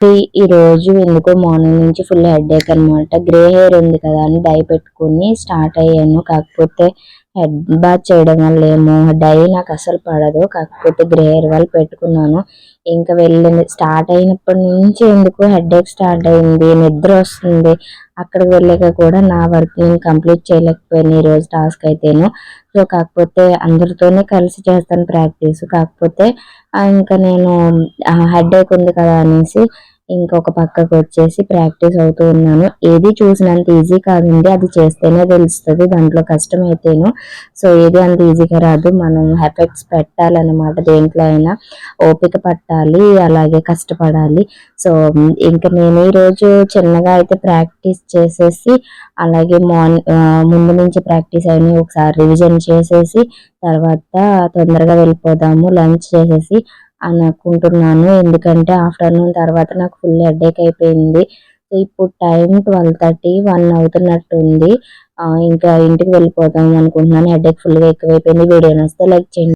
ఈ రోజు ఎందుకో మార్నింగ్ నుంచి ఫుల్ హెడేక్ అనమాట. గ్రే హెయిర్ ఉంది కదా అని డై పెట్టుకుని స్టార్ట్ అయ్యాను. కాకపోతే హెడ్ బాత్ చేయడం వల్ల ఏమో డై నాకు అసలు పడదు. కాకపోతే గ్రే హెయిర్ వల్ల పెట్టుకున్నాను. ఇంకా వెళ్ళింది స్టార్ట్ అయినప్పటి నుంచి ఎందుకో హెడేక్ స్టార్ట్ అయింది, నిద్ర వస్తుంది. అక్కడికి వెళ్ళాక కూడా నా వర్క్ నేను కంప్లీట్ చేయలేకపోయాను ఈ రోజు టాస్క్ అయితేను. సో కాకపోతే అందరితోనే కలిసి చేస్తాను ప్రాక్టీస్. కాకపోతే ఇంకా నేను హెడేక్ ఉంది కదా అనేసి ఇంకొక పక్కకు వచ్చేసి ప్రాక్టీస్ అవుతూ ఉన్నాను. ఏది చూసినంత ఈజీ కాదండి, అది చేస్తేనే తెలుస్తుంది దాంట్లో కష్టం అయితేను. సో ఏది అంత ఈజీగా రాదు, మనం ఎఫెక్ట్స్ పెట్టాలన్నమాట. దేంట్లో అయినా ఓపిక పట్టాలి, అలాగే కష్టపడాలి. సో ఇంకా నేను ఈరోజు చిన్నగా అయితే ప్రాక్టీస్ చేసేసి అలాగే ముందు నుంచి ప్రాక్టీస్ అయిన ఒకసారి రివిజన్ చేసేసి తర్వాత తొందరగా వెళ్ళిపోదాము లంచ్ చేసేసి అని అనుకుంటున్నాను. ఎందుకంటే ఆఫ్టర్నూన్ తర్వాత నాకు ఫుల్ హెడేక్ అయిపోయింది. సో ఇప్పుడు టైం 12:30, 1 అవుతున్నట్టుంది. ఇంకా ఇంటికి వెళ్ళిపోదాం అనుకుంటున్నాను. హెడేక్ ఫుల్గా ఎక్కువైపోయింది. వీడియో నచ్చితే లైక్ చేయండి.